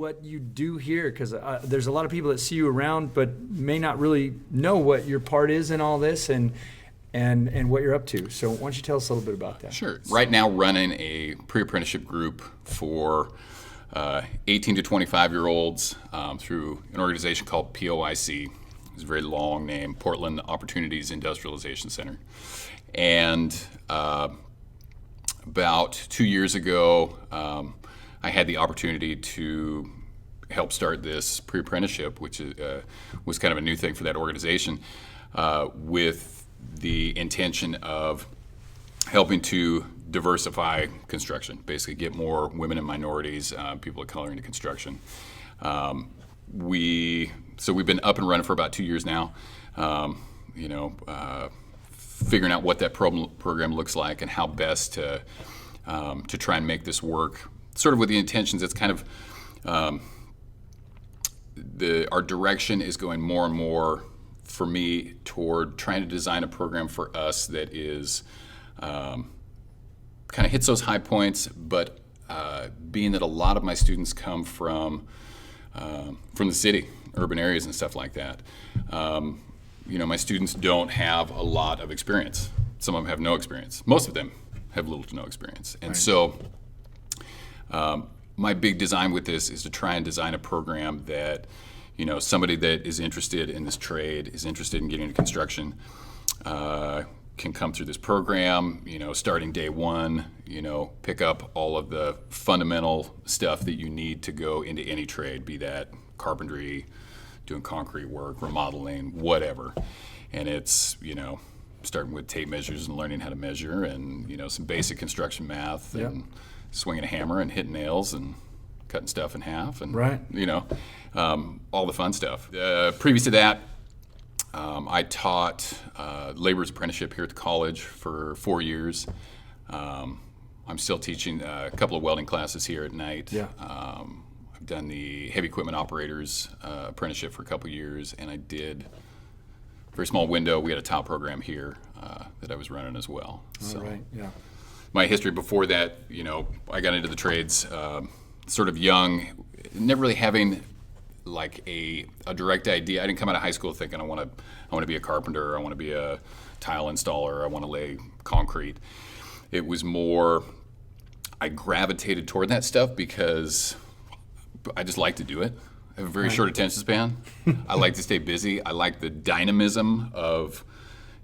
what you do here, because there's a lot of people that see you around but may not really know what your part is in all this and what you're up to. So why don't you tell us a little bit about that? Sure. Right now running a pre-apprenticeship group for 18 to 25-year-olds through an organization called POIC. It's a very long name, Portland Opportunities Industrialization Center. And about 2 years ago, I had the opportunity to help start this pre-apprenticeship, which was kind of a new thing for that organization, with the intention of helping to diversify construction, basically get more women and minorities, people of color into construction. We've been up and running for about 2 years now, figuring out what that program looks like and how best to try and make this work, sort of with the intentions. It's kind of our direction is going more and more for me toward trying to design a program for us that is kind of hits those high points, but being that a lot of my students come from the city, urban areas and stuff like that, my students don't have a lot of experience. Some of them have no experience. Most of them have little to no experience. And so my big design with this is to try and design a program that, somebody that is interested in this trade, is interested in getting into construction, can come through this program, starting day one, pick up all of the fundamental stuff that you need to go into any trade, be that carpentry, doing concrete work, remodeling, whatever. And it's, starting with tape measures and learning how to measure and, some basic construction math and swinging a hammer and hitting nails and cutting stuff in half and, all the fun stuff. Previous to that, I taught laborer's apprenticeship here at the college for 4 years. I'm still teaching a couple of welding classes here at night. Yeah. I've done the heavy equipment operators apprenticeship for a couple of years, and I did a very small window. We had a tile program here that I was running as well. All right, yeah. My history before that, I got into the trades sort of young, never really having like a direct idea. I didn't come out of high school thinking I want to be a carpenter, I want to be a tile installer, I want to lay concrete. It was more, I gravitated toward that stuff because I just like to do it. I have a very short attention span. I like to stay busy. I like the dynamism of,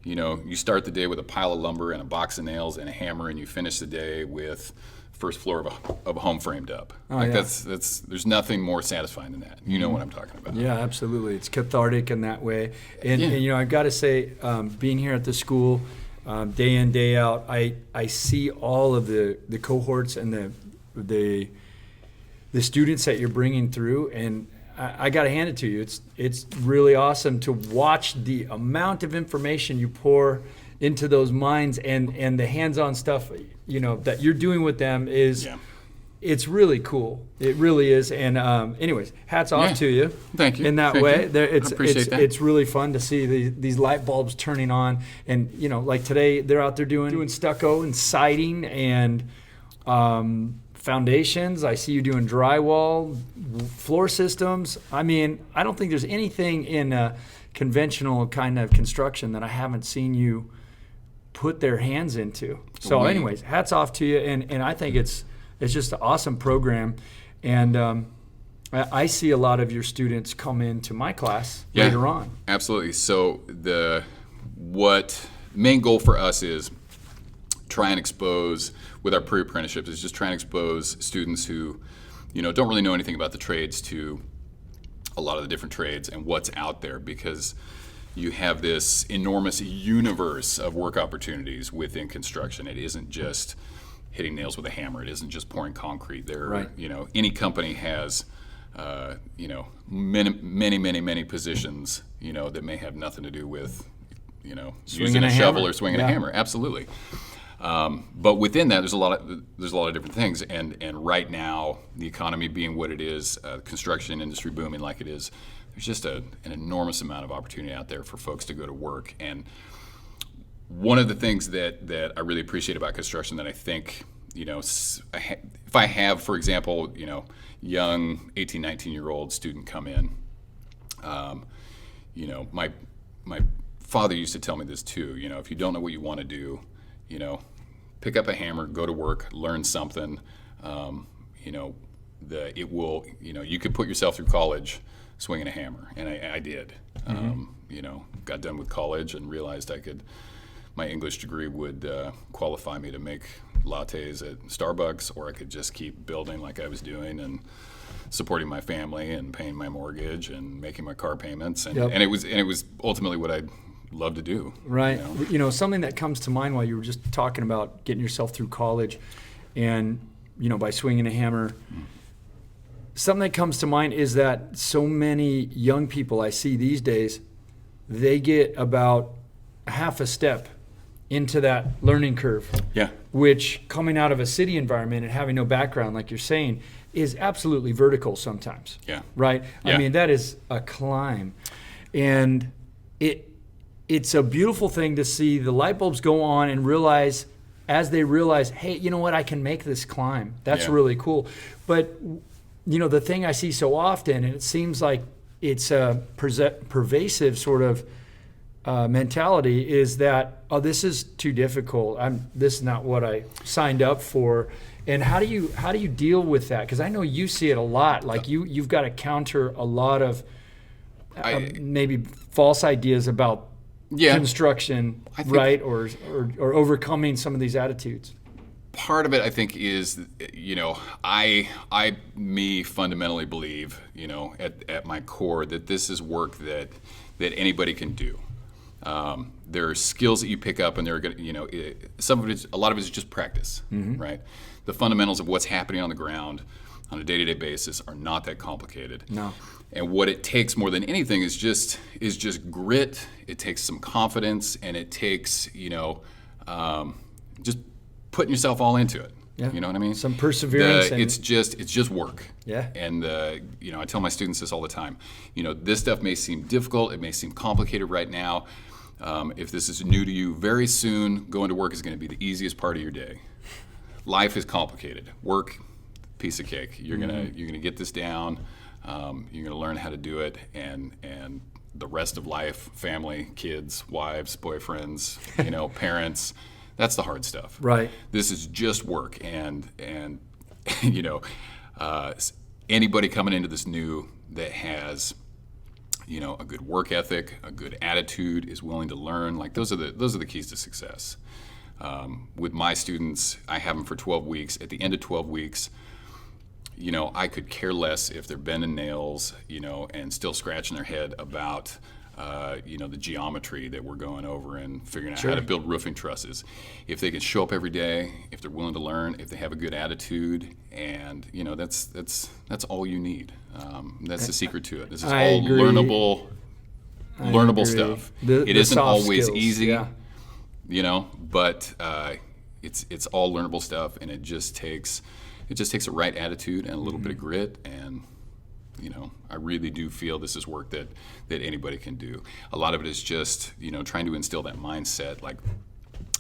you start the day with a pile of lumber and a box of nails and a hammer, and you finish the day with first floor of a home framed up. That's there's nothing more satisfying than that. You know what I'm talking about. Yeah, absolutely. It's cathartic in that way. And I've got to say, being here at the school, day in, day out, I see all of the cohorts and the students that you're bringing through, and I got to hand it to you. It's really awesome to watch the amount of information you pour into those minds and the hands-on stuff that you're doing with them is it's really cool. It really is. And anyways, hats off to you. Thank you. In that Thank way, you. I appreciate that. It's really fun to see these light bulbs turning on. And like today, they're out there doing stucco and siding and foundations. I see you doing drywall, floor systems. I mean, I don't think there's anything in a conventional kind of construction that I haven't seen you put their hands into. So anyways, hats off to you. And I think it's just an awesome program. And I see a lot of your students come into my class later on. Absolutely. So what main goal for us is try and expose, with our pre-apprenticeships, is just try and expose students who, don't really know anything about the trades to a lot of the different trades and what's out there, because you have this enormous universe of work opportunities within construction. It isn't just hitting nails with a hammer. It isn't just pouring concrete. Any company has, many positions, that may have nothing to do with, using a shovel or swinging a hammer. Absolutely. But within that, there's a lot of different things. And right now, the economy being what it is, construction industry booming like it is, there's just an enormous amount of opportunity out there for folks to go to work. And one of the things that I really appreciate about construction that I think if I have, for example, young 18, 19-year-old student come in, my father used to tell me this too. If you don't know what you want to do, pick up a hammer, go to work, learn something. You could put yourself through college swinging a hammer, and I did. Got done with college and realized my English degree would qualify me to make lattes at Starbucks, or I could just keep building like I was doing and supporting my family and paying my mortgage and making my car payments, and it was ultimately what I'd love to do. Right. Something that comes to mind while you were just talking about getting yourself through college, and by swinging a hammer. Something that comes to mind is that so many young people I see these days, they get about half a step into that learning curve. Yeah. Which, coming out of a city environment and having no background, like you're saying, is absolutely vertical sometimes. Yeah. Right? Yeah. I mean, that is a climb. And it's a beautiful thing to see the light bulbs go on and realize, hey, you know what, I can make this climb. That's really cool. But the thing I see so often, and it seems like it's a pervasive sort of mentality, is that, this is too difficult. This is not what I signed up for. And how do you deal with that? Because I know you see it a lot. Like you've got to counter a lot of maybe false ideas about construction, right? Or overcoming some of these attitudes. Part of it, I think, is, I fundamentally believe, at my core, that this is work that anybody can do. There are skills that you pick up, and they're going to, a lot of it is just practice, right? The fundamentals of what's happening on the ground on a day-to-day basis are not that complicated. No. And what it takes more than anything is just grit. It takes some confidence, and it takes, just putting yourself all into it. Yeah. You know what I mean? Some perseverance. It's just work. Yeah. And I tell my students this all the time. This stuff may seem difficult. It may seem complicated right now. If this is new to you, very soon going to work is going to be the easiest part of your day. Life is complicated. Work, piece of cake. You're gonna get this down. You're gonna learn how to do it, and the rest of life, family, kids, wives, boyfriends, parents. That's the hard stuff. Right. This is just work, and anybody coming into this new that has a good work ethic, a good attitude, is willing to learn. Like those are the keys to success. With my students, I have them for 12 weeks. At the end of 12 weeks, I could care less if they're bending nails, and still scratching their head about the geometry that we're going over and figuring out how to build roofing trusses. If they can show up every day, if they're willing to learn, if they have a good attitude, and that's all you need. That's the secret to it. This is all learnable stuff. It isn't always easy, but it's all learnable stuff, and it just takes a right attitude and a little bit of grit, and I really do feel this is work that anybody can do. A lot of it is just, trying to instill that mindset. Like,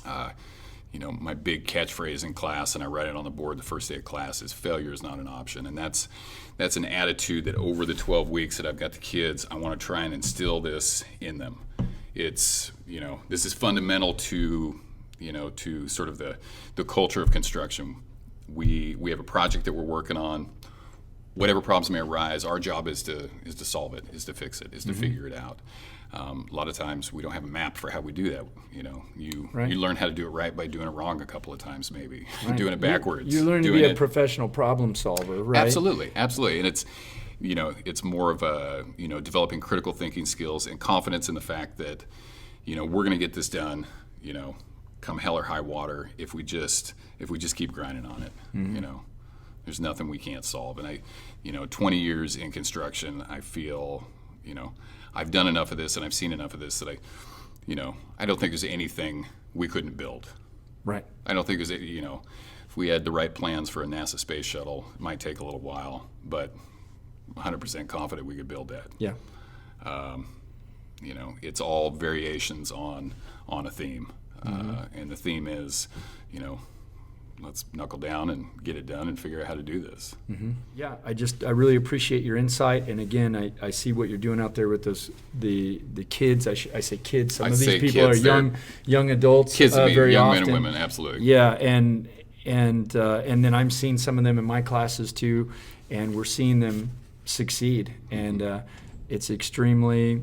my big catchphrase in class, and I write it on the board the first day of class, is failure is not an option. And that's an attitude that over the 12 weeks that I've got the kids, I want to try and instill this in them. It's, this is fundamental to sort of the culture of construction. We have a project that we're working on. Whatever problems may arise, our job is to solve it, is to fix it, is to figure it out. A lot of times we don't have a map for how we do that. You learn how to do it right by doing it wrong a couple of times, maybe doing it backwards. You learn to be a professional problem solver, right? Absolutely, and it's more of a developing critical thinking skills and confidence in the fact that we're going to get this done. Come hell or high water, if we just keep grinding on it. There's nothing we can't solve. And 20 years in construction, I feel, I've done enough of this and I've seen enough of this that I don't think there's anything we couldn't build. Right. I don't think there's, if we had the right plans for a NASA space shuttle, it might take a little while, but 100% confident we could build that. Yeah. It's all variations on a theme. And the theme is, let's knuckle down and get it done and figure out how to do this. Yeah, I really appreciate your insight, and again, I see what you're doing out there with the kids. I say kids. Some of these people kids, are young adults. Kids, very young often. men and women, absolutely. Yeah, and then I'm seeing some of them in my classes too, and we're seeing them succeed, and it's extremely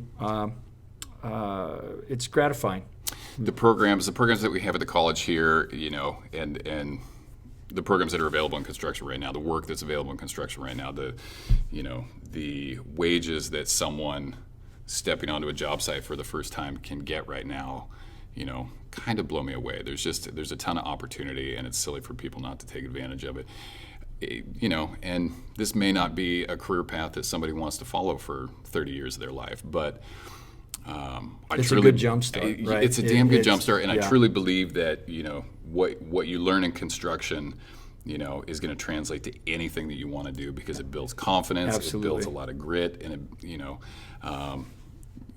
it's gratifying. The programs that we have at the college here, and the programs that are available in construction right now, the work that's available in construction right now, the wages that someone stepping onto a job site for the first time can get right now, kind of blow me away. There's a ton of opportunity, and it's silly for people not to take advantage of it. And this may not be a career path that somebody wants to follow for 30 years of their life, but it's a good jump start, right? It's a damn good jump start, and yeah. I truly believe that what you learn in construction, is going to translate to anything that you want to do, because it builds confidence, Absolutely. It builds a lot of grit, and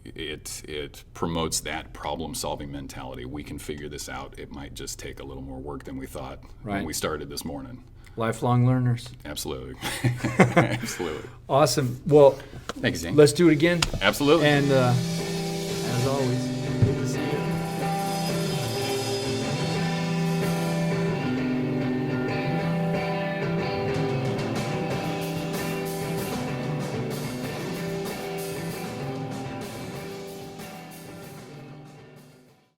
it promotes that problem-solving mentality. We can figure this out. It might just take a little more work than we thought when we started this morning. Lifelong learners. Absolutely. Absolutely. Awesome. Well, thank you, Zane. Let's do it again. Absolutely. And as always,